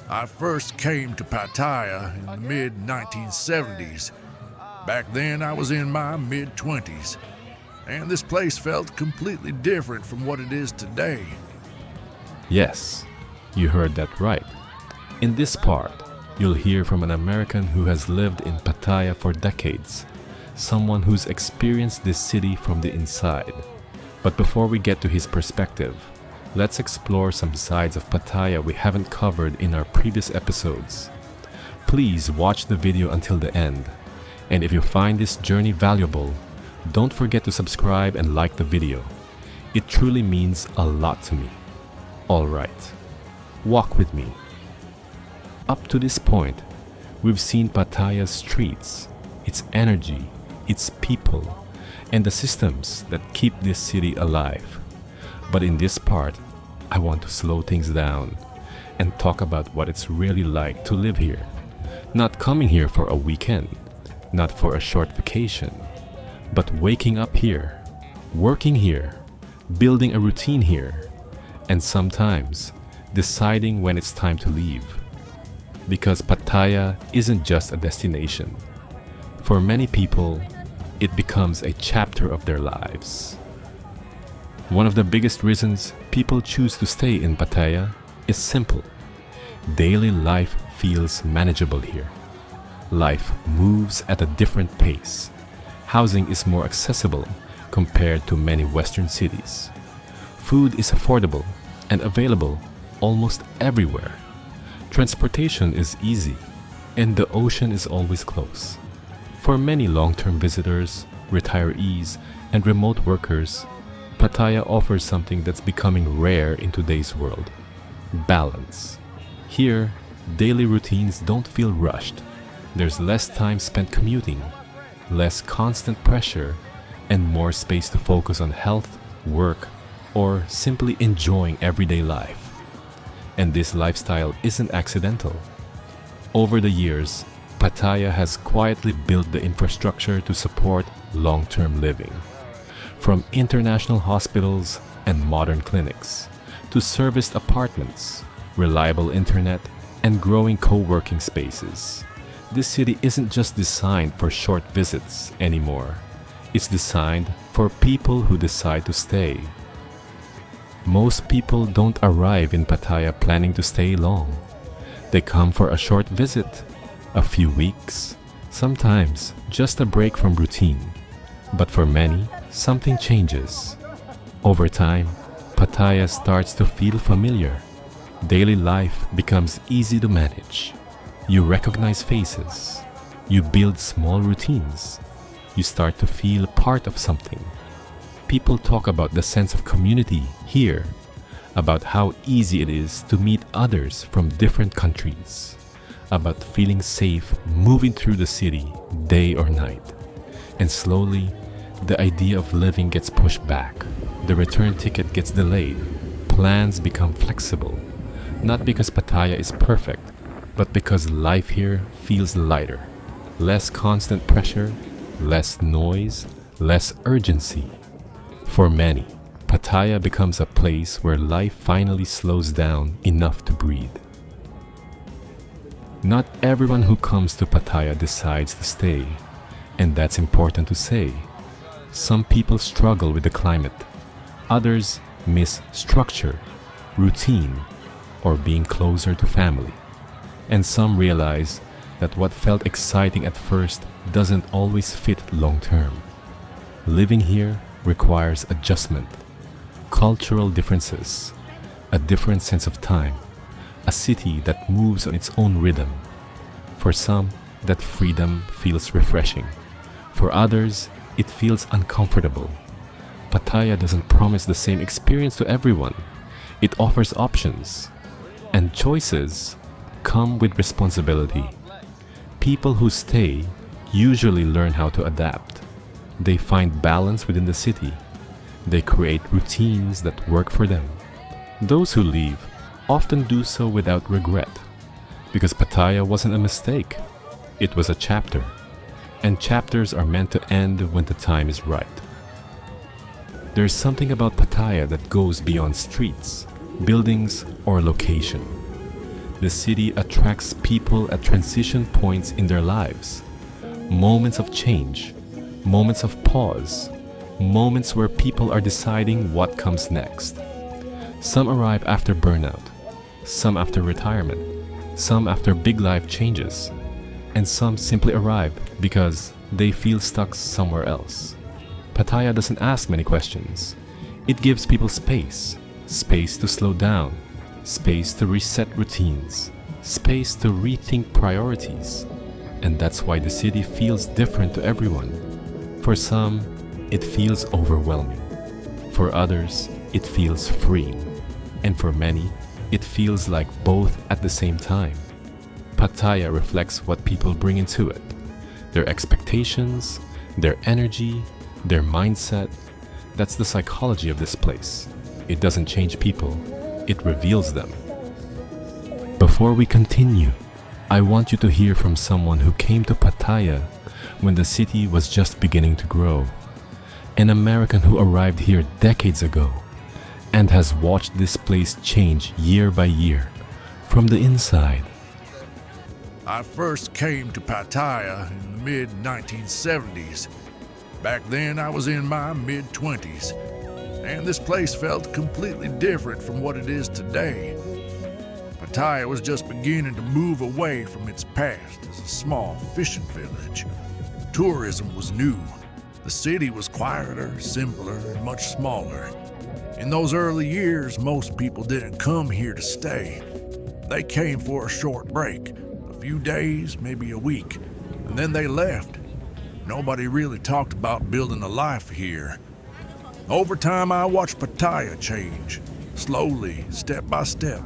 I first came to Pattaya in the mid-1970s. Back then I was in my mid-20s, and this place felt completely different from what it is today. Yes, you heard that right. In this part, you'll hear from an American who has lived in Pattaya for decades, someone who's experienced this city from the inside. But before we get to his perspective, let's explore some sides of Pattaya we haven't covered in our previous episodes. Please watch the video until the end, and if you find this journey valuable, don't forget to subscribe and like the video. It truly means a lot to me. Alright, walk with me. Up to this point, we've seen Pattaya's streets, its energy, its people, and the systems that keep this city alive. But in this part, I want to slow things down and talk about what it's really like to live here. Not coming here for a weekend, not for a short vacation, but waking up here, working here, building a routine here, and sometimes deciding when it's time to leave. Because Pattaya isn't just a destination. For many people, it becomes a chapter of their lives. One of the biggest reasons people choose to stay in Pattaya is simple. Daily life feels manageable here. Life moves at a different pace. Housing is more accessible compared to many Western cities. Food is affordable and available almost everywhere. Transportation is easy, and the ocean is always close. For many long-term visitors, retirees, and remote workers, Pattaya offers something that's becoming rare in today's world: balance. Here, daily routines don't feel rushed. There's less time spent commuting, less constant pressure, and more space to focus on health, work, or simply enjoying everyday life. And this lifestyle isn't accidental. Over the years, Pattaya has quietly built the infrastructure to support long-term living. From international hospitals and modern clinics, to serviced apartments, reliable internet, and growing co-working spaces. This city isn't just designed for short visits anymore. It's designed for people who decide to stay. Most people don't arrive in Pattaya planning to stay long. They come for a short visit, a few weeks, sometimes just a break from routine. But for many, something changes. Over time, Pattaya starts to feel familiar. Daily life becomes easy to manage. You recognize faces. You build small routines. You start to feel part of something. People talk about the sense of community here, about how easy it is to meet others from different countries, about feeling safe moving through the city day or night. And slowly, the idea of living gets pushed back. The return ticket gets delayed. Plans become flexible. Not because Pattaya is perfect, but because life here feels lighter. Less constant pressure, less noise, less urgency. For many, Pattaya becomes a place where life finally slows down enough to breathe. Not everyone who comes to Pattaya decides to stay, and that's important to say. Some people struggle with the climate. Others miss structure, routine, or being closer to family. And some realize that what felt exciting at first doesn't always fit long term. Living here requires adjustment, cultural differences, a different sense of time, a city that moves on its own rhythm. For some, that freedom feels refreshing. For others, it feels uncomfortable. Pattaya doesn't promise the same experience to everyone. It offers options, and choices come with responsibility. People who stay usually learn how to adapt. They find balance within the city. They create routines that work for them. Those who leave often do so without regret, because Pattaya wasn't a mistake. It was a chapter, and chapters are meant to end when the time is right. There's something about Pattaya that goes beyond streets, buildings, or location. The city attracts people at transition points in their lives. Moments of change, moments of pause, moments where people are deciding what comes next. Some arrive after burnout, some after retirement, some after big life changes, and some simply arrive because they feel stuck somewhere else. Pattaya doesn't ask many questions. It gives people space, space to slow down, space to reset routines, space to rethink priorities. And that's why the city feels different to everyone. For some, it feels overwhelming. For others, it feels freeing. And for many, it feels like both at the same time. Pattaya reflects what people bring into it. Their expectations, their energy, their mindset. That's the psychology of this place. It doesn't change people, it reveals them. Before we continue, I want you to hear from someone who came to Pattaya when the city was just beginning to grow. An American who arrived here decades ago and has watched this place change year by year from the inside. I first came to Pattaya in the mid-1970s. Back then I was in my mid-20s, and this place felt completely different from what it is today. Pattaya was just beginning to move away from its past as a small fishing village. Tourism was new. The city was quieter, simpler, and much smaller. In those early years, most people didn't come here to stay. They came for a short break, a few days, maybe a week, and then they left. Nobody really talked about building a life here. Over time, I watched Pattaya change, slowly, step by step.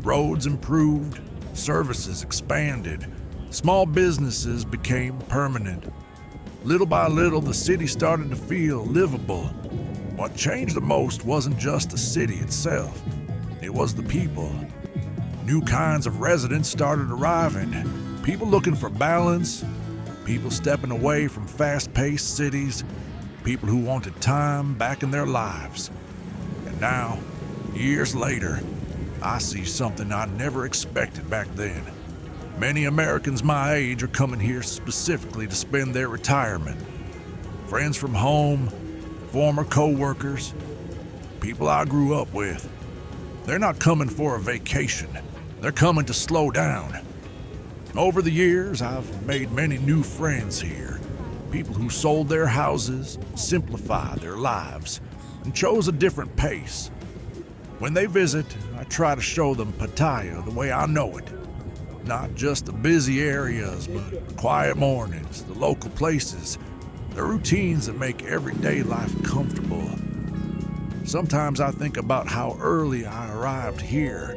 Roads improved, services expanded, small businesses became permanent. Little by little, the city started to feel livable. What changed the most wasn't just the city itself, it was the people. New kinds of residents started arriving, people looking for balance, people stepping away from fast-paced cities, people who wanted time back in their lives. And now, years later, I see something I never expected back then. Many Americans my age are coming here specifically to spend their retirement. Friends from home, former co-workers, people I grew up with. They're not coming for a vacation. They're coming to slow down. Over the years, I've made many new friends here. People who sold their houses, simplified their lives, and chose a different pace. When they visit, I try to show them Pattaya the way I know it. Not just the busy areas, but the quiet mornings, the local places, the routines that make everyday life comfortable. Sometimes I think about how early I arrived here.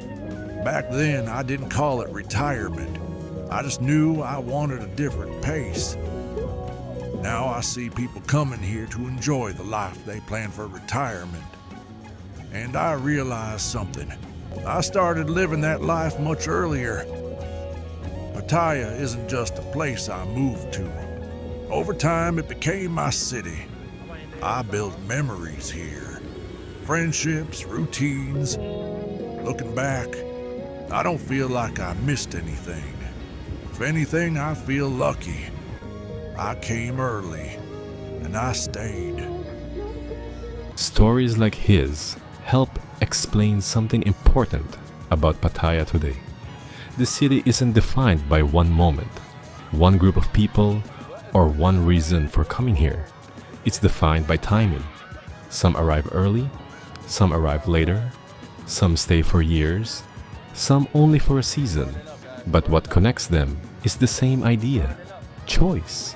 Back then, I didn't call it retirement. I just knew I wanted a different pace. Now I see people coming here to enjoy the life they plan for retirement. And I realized something. I started living that life much earlier. Pattaya isn't just a place I moved to. Over time, it became my city. I built memories here. Friendships, routines. Looking back, I don't feel like I missed anything. If anything, I feel lucky. I came early, and I stayed. Stories like his help explain something important about Pattaya today. The city isn't defined by one moment, one group of people, or one reason for coming here. It's defined by timing. Some arrive early, some arrive later, some stay for years, some only for a season. But what connects them is the same idea: choice.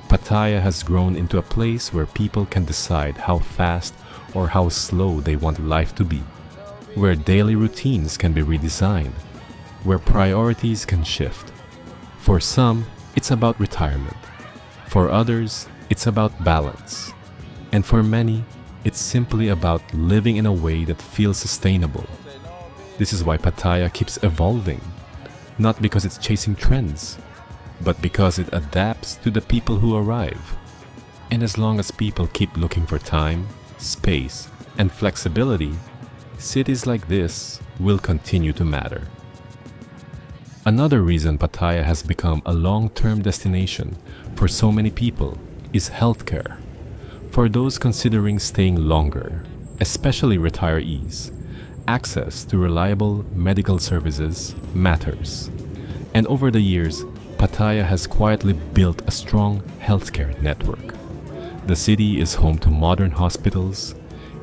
Pattaya has grown into a place where people can decide how fast or how slow they want life to be, where daily routines can be redesigned, where priorities can shift. For some, it's about retirement. For others, it's about balance. And for many, it's simply about living in a way that feels sustainable. This is why Pattaya keeps evolving, not because it's chasing trends, but because it adapts to the people who arrive. And as long as people keep looking for time, space, and flexibility, cities like this will continue to matter. Another reason Pattaya has become a long-term destination for so many people is healthcare. For those considering staying longer, especially retirees, access to reliable medical services matters. And over the years, Pattaya has quietly built a strong healthcare network. The city is home to modern hospitals,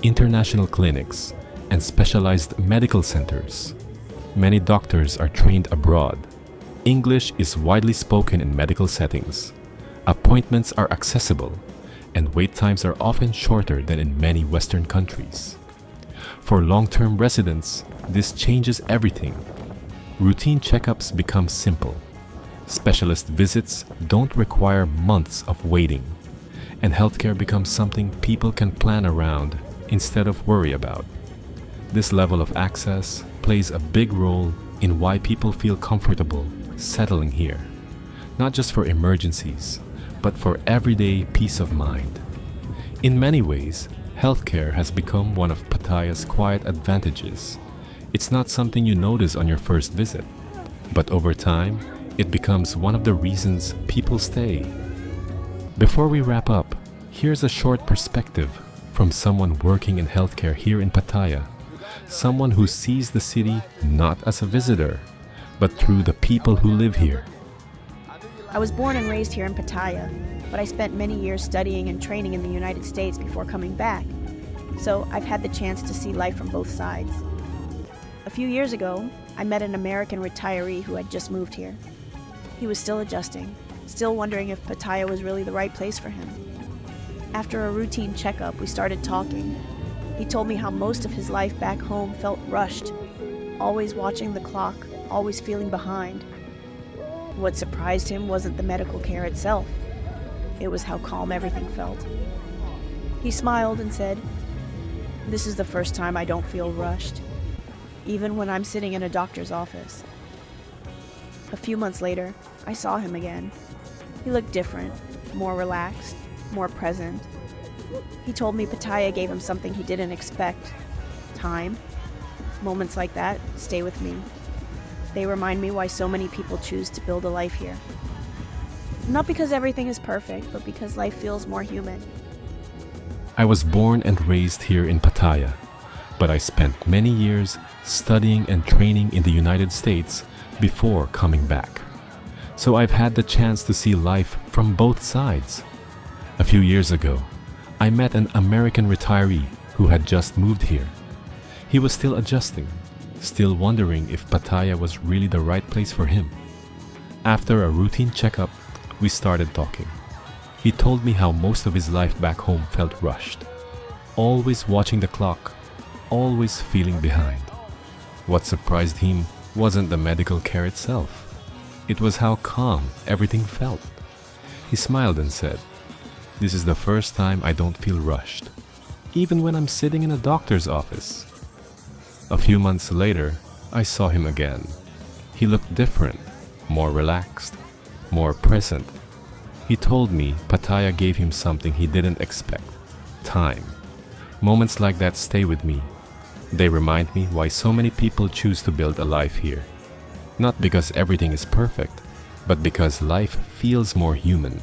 international clinics, and specialized medical centers. Many doctors are trained abroad. English is widely spoken in medical settings. Appointments are accessible, and wait times are often shorter than in many Western countries. For long-term residents, this changes everything. Routine checkups become simple. Specialist visits don't require months of waiting, and healthcare becomes something people can plan around instead of worry about. This level of access plays a big role in why people feel comfortable settling here, not just for emergencies, but for everyday peace of mind. In many ways, healthcare has become one of Pattaya's quiet advantages. It's not something you notice on your first visit, but over time, it becomes one of the reasons people stay. Before we wrap up, here's a short perspective from someone working in healthcare here in Pattaya, someone who sees the city not as a visitor, but through the people who live here. I was born and raised here in Pattaya, but I spent many years studying and training in the United States before coming back, so I've had the chance to see life from both sides. A few years ago, I met an American retiree who had just moved here. He was still adjusting, still wondering if Pattaya was really the right place for him. After a routine checkup, we started talking. He told me how most of his life back home felt rushed, always watching the clock, always feeling behind. What surprised him wasn't the medical care itself. It was how calm everything felt. He smiled and said, "This is the first time I don't feel rushed, even when I'm sitting in a doctor's office." A few months later, I saw him again. He looked different, more relaxed, more present. He told me Pattaya gave him something he didn't expect: time. Moments like that stay with me. They remind me why so many people choose to build a life here. Not because everything is perfect, but because life feels more human. I was born and raised here in Pattaya, but I spent many years studying and training in the United States before coming back. So I've had the chance to see life from both sides. A few years ago, I met an American retiree who had just moved here. He was still adjusting, still wondering if Pattaya was really the right place for him. After a routine checkup, we started talking. He told me how most of his life back home felt rushed, always watching the clock, always feeling behind. What surprised him wasn't the medical care itself. It was how calm everything felt. He smiled and said, "This is the first time I don't feel rushed, even when I'm sitting in a doctor's office." A few months later, I saw him again. He looked different, more relaxed, more present. He told me Pattaya gave him something he didn't expect: time. Moments like that stay with me. They remind me why so many people choose to build a life here. Not because everything is perfect, but because life feels more human.